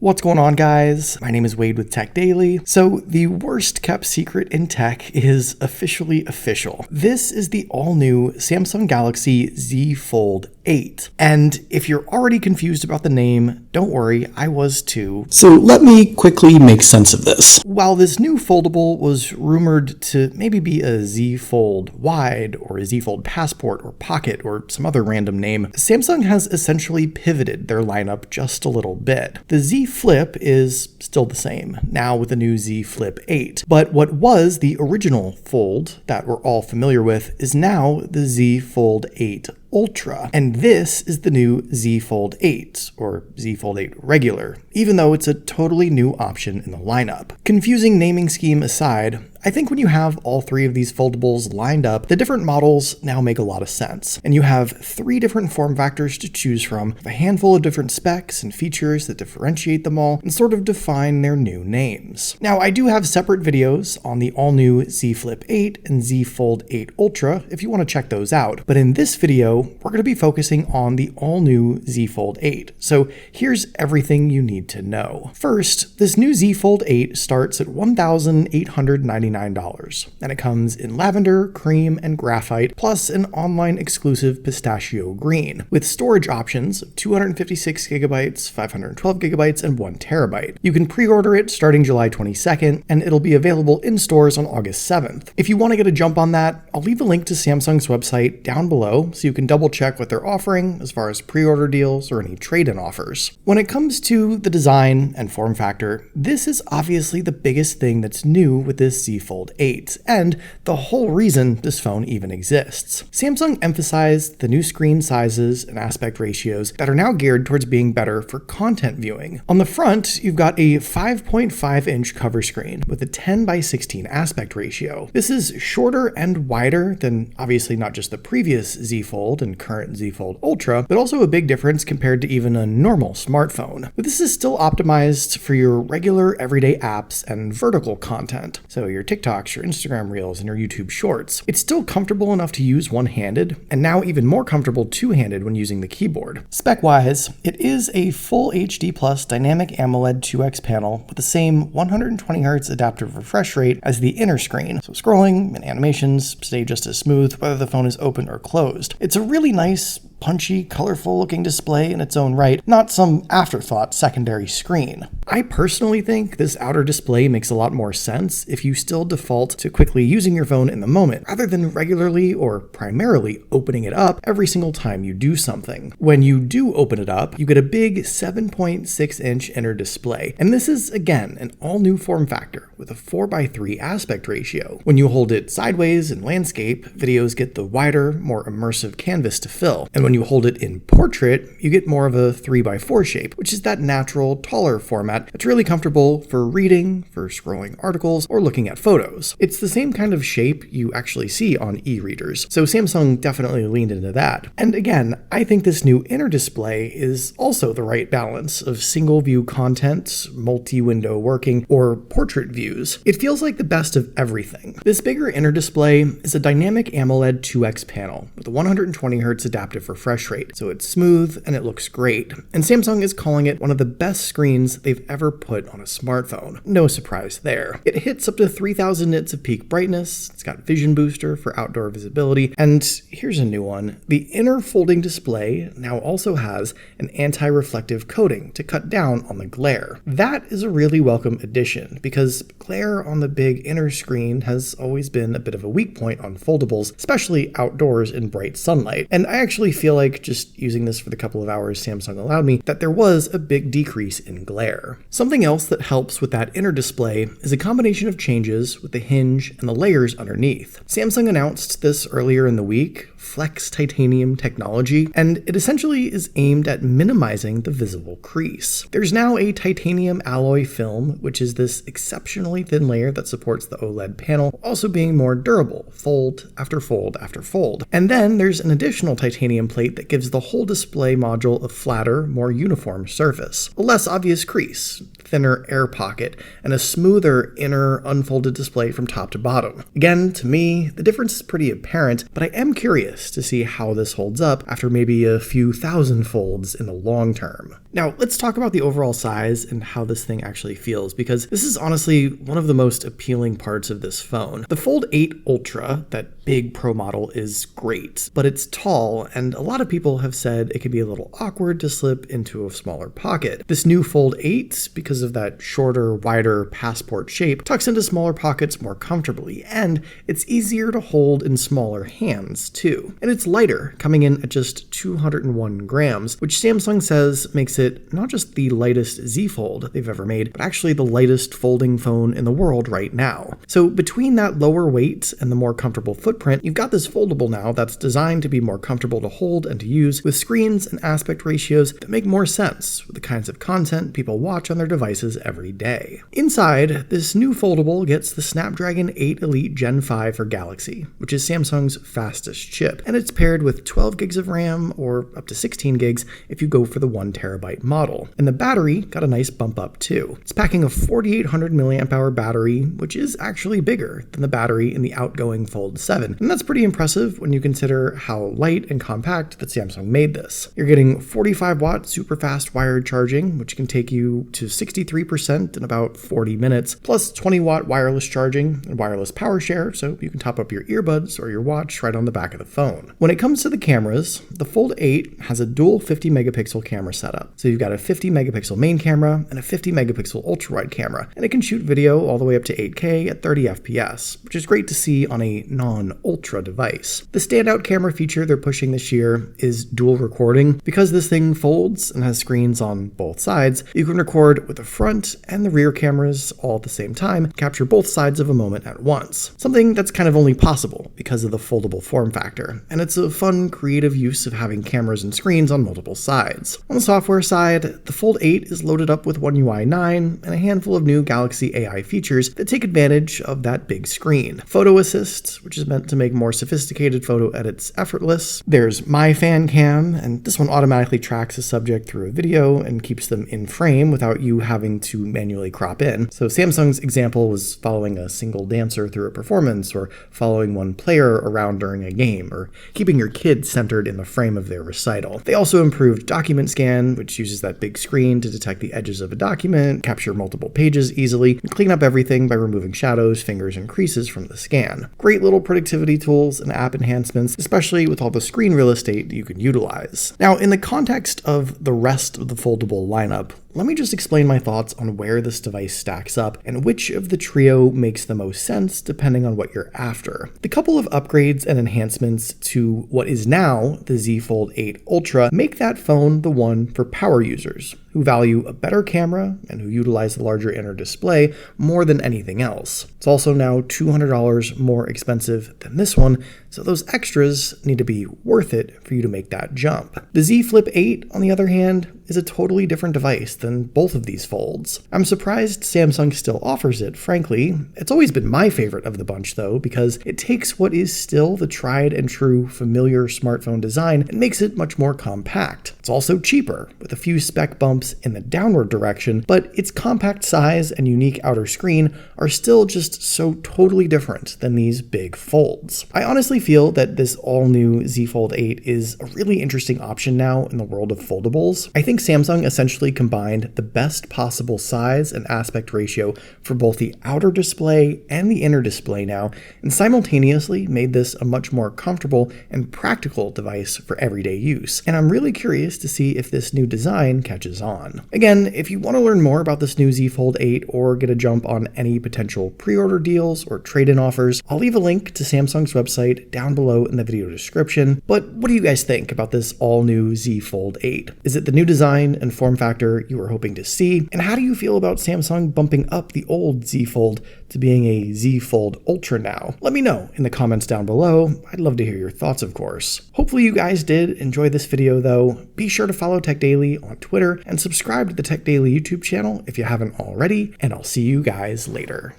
What's going on, guys? My name is Wade with TechDaily. So the worst kept secret in tech is officially official. This is the all-new Samsung Galaxy Z Fold8. And if you're already confused about the name, don't worry, I was too. So let me quickly make sense of this. While this new foldable was rumored to maybe be a Z Fold Wide or a Z Fold Passport or Pocket or some other random name, Samsung has essentially pivoted their lineup just a little bit. The Z Flip is still the same, now with the new Z Flip 8. But what was the original Fold that we're all familiar with is now the Z Fold8 Ultra. And this is the new Z Fold8, or Z Fold8 Regular, even though it's a totally new option in the lineup. Confusing naming scheme aside, I think when you have all three of these foldables lined up, the different models now make a lot of sense. And you have three different form factors to choose from, a handful of different specs and features that differentiate them all and sort of define their new names. Now, I do have separate videos on the all-new Z Flip 8 and Z Fold 8 Ultra if you want to check those out. But in this video, we're going to be focusing on the all-new Z Fold 8. So here's everything you need to know. First, this new Z Fold 8 starts at $1,899. And it comes in lavender, cream, and graphite, plus an online exclusive pistachio green, with storage options of 256 gigabytes, 512 gigabytes, and 1 terabyte. You can pre-order it starting July 22nd, and it'll be available in stores on August 7th. If you want to get a jump on that, I'll leave the link to Samsung's website down below so you can double check what they're offering as far as pre-order deals or any trade-in offers. When it comes to the design and form factor, this is obviously the biggest thing that's new with this Z Fold 8, and the whole reason this phone even exists. Samsung emphasized the new screen sizes and aspect ratios that are now geared towards being better for content viewing. On the front, you've got a 5.5-inch cover screen with a 10:16 aspect ratio. This is shorter and wider than obviously not just the previous Z Fold and current Z Fold Ultra, but also a big difference compared to even a normal smartphone. But this is still optimized for your regular everyday apps and vertical content, so your TikToks, your Instagram Reels, and your YouTube Shorts. It's still comfortable enough to use one-handed, and now even more comfortable two-handed when using the keyboard. Spec-wise, it is a full HD plus dynamic AMOLED 2X panel with the same 120Hz adaptive refresh rate as the inner screen, so scrolling and animations stay just as smooth whether the phone is open or closed. It's a really nice, punchy, colorful looking display in its own right, not some afterthought secondary screen. I personally think this outer display makes a lot more sense if you still default to quickly using your phone in the moment, rather than regularly or primarily opening it up every single time you do something. When you do open it up, you get a big 7.6-inch inner display, and this is, again, an all-new form factor with a 4:3 aspect ratio. When you hold it sideways in landscape, videos get the wider, more immersive canvas to fill, and when you hold it in portrait, you get more of a 3:4 shape, which is that natural, taller format that's really comfortable for reading, for scrolling articles, or looking at photos. It's the same kind of shape you actually see on e-readers, so Samsung definitely leaned into that. And again, I think this new inner display is also the right balance of single-view content, multi-window working, or portrait views. It feels like the best of everything. This bigger inner display is a dynamic AMOLED 2X panel with a 120Hz adaptive refresh rate, so it's smooth and it looks great. And Samsung is calling it one of the best screens they've ever put on a smartphone. No surprise there. It hits up to 3000 nits of peak brightness, it's got vision booster for outdoor visibility, and here's a new one. The inner folding display now also has an anti-reflective coating to cut down on the glare. That is a really welcome addition because glare on the big inner screen has always been a bit of a weak point on foldables, especially outdoors in bright sunlight. And I actually feel like just using this for the couple of hours Samsung allowed me that there was a big decrease in glare. Something else that helps with that inner display is a combination of changes with the hinge and the layers underneath. Samsung announced this earlier in the week, Flex Titanium technology, and it essentially is aimed at minimizing the visible crease. There's now a titanium alloy film, which is this exceptionally thin layer that supports the OLED panel, also being more durable, fold after fold after fold. And then there's an additional titanium plate that gives the whole display module a flatter, more uniform surface. A less obvious crease. thinner air pocket, and a smoother inner unfolded display from top to bottom. Again, to me, the difference is pretty apparent, but I am curious to see how this holds up after maybe a few thousand folds in the long term. Now, let's talk about the overall size and how this thing actually feels, because this is honestly one of the most appealing parts of this phone. The Fold 8 Ultra, that big Pro model, is great, but it's tall, and a lot of people have said it can be a little awkward to slip into a smaller pocket. This new Fold 8, because of that shorter, wider passport shape, tucks into smaller pockets more comfortably, and it's easier to hold in smaller hands, too. And it's lighter, coming in at just 201 grams, which Samsung says makes it not just the lightest Z Fold they've ever made, but actually the lightest folding phone in the world right now. So between that lower weight and the more comfortable footprint, you've got this foldable now that's designed to be more comfortable to hold and to use, with screens and aspect ratios that make more sense with the kinds of content people watch on their devices every day. Inside, this new foldable gets the Snapdragon 8 Elite Gen 5 for Galaxy, which is Samsung's fastest chip, and it's paired with 12 gigs of RAM or up to 16 gigs if you go for the 1 terabyte model. And the battery got a nice bump up too. It's packing a 4800 milliamp hour battery, which is actually bigger than the battery in the outgoing Fold 7. And that's pretty impressive when you consider how light and compact that Samsung made this. You're getting 45 watt super fast wired charging, which can take you to 63% in about 40 minutes, plus 20 watt wireless charging and wireless power share, so you can top up your earbuds or your watch right on the back of the phone. When it comes to the cameras, the Fold 8 has a dual 50 megapixel camera setup. So you've got a 50 megapixel main camera and a 50 megapixel ultra wide camera, and it can shoot video all the way up to 8K at 30 FPS, which is great to see on a non-ultra device. The standout camera feature they're pushing this year is dual recording. Because this thing folds and has screens on both sides, you can record with the front and the rear cameras all at the same time, capture both sides of a moment at once. Something that's kind of only possible because of the foldable form factor, and it's a fun, creative use of having cameras and screens on multiple sides. On the software side, the Fold 8 is loaded up with One UI 9 and a handful of new Galaxy AI features that take advantage of that big screen. Photo Assist, which is meant to make more sophisticated photo edits effortless. There's My Fan Cam, and this one automatically tracks a subject through a video and keeps them in frame without you having to manually crop in. So Samsung's example was following a single dancer through a performance, or following one player around during a game, or keeping your kid centered in the frame of their recital. They also improved Document Scan, which uses that big screen to detect the edges of a document, capture multiple pages easily, and clean up everything by removing shadows, fingers, and creases from the scan. Great little productivity tools and app enhancements, especially with all the screen real estate you can utilize. Now, in the context of the rest of the foldable lineup, let me just explain my thoughts on where this device stacks up and which of the trio makes the most sense depending on what you're after. The couple of upgrades and enhancements to what is now the Z Fold 8 Ultra make that phone the one for power users who value a better camera and who utilize the larger inner display more than anything else. It's also now $200 more expensive than this one, so those extras need to be worth it for you to make that jump. The Z Flip 8, on the other hand, is a totally different device than both of these folds. I'm surprised Samsung still offers it, frankly. It's always been my favorite of the bunch though, because it takes what is still the tried and true familiar smartphone design and makes it much more compact. It's also cheaper, with a few spec bumps in the downward direction, but its compact size and unique outer screen are still just so totally different than these big folds. I honestly feel that this all-new Z Fold 8 is a really interesting option now in the world of foldables. I think Samsung essentially combined the best possible size and aspect ratio for both the outer display and the inner display now, and simultaneously made this a much more comfortable and practical device for everyday use. And I'm really curious to see if this new design catches on. Again, if you want to learn more about this new Z Fold 8 or get a jump on any potential pre-order deals or trade-in offers, I'll leave a link to Samsung's website down below in the video description. But what do you guys think about this all-new Z Fold 8? Is it the new design and form factor you were hoping to see? And how do you feel about Samsung bumping up the old Z Fold to being a Z Fold Ultra now? Let me know in the comments down below. I'd love to hear your thoughts, of course. Hopefully you guys did enjoy this video though. Be sure to follow TechDaily on Twitter and subscribe to the TechDaily YouTube channel if you haven't already, and I'll see you guys later.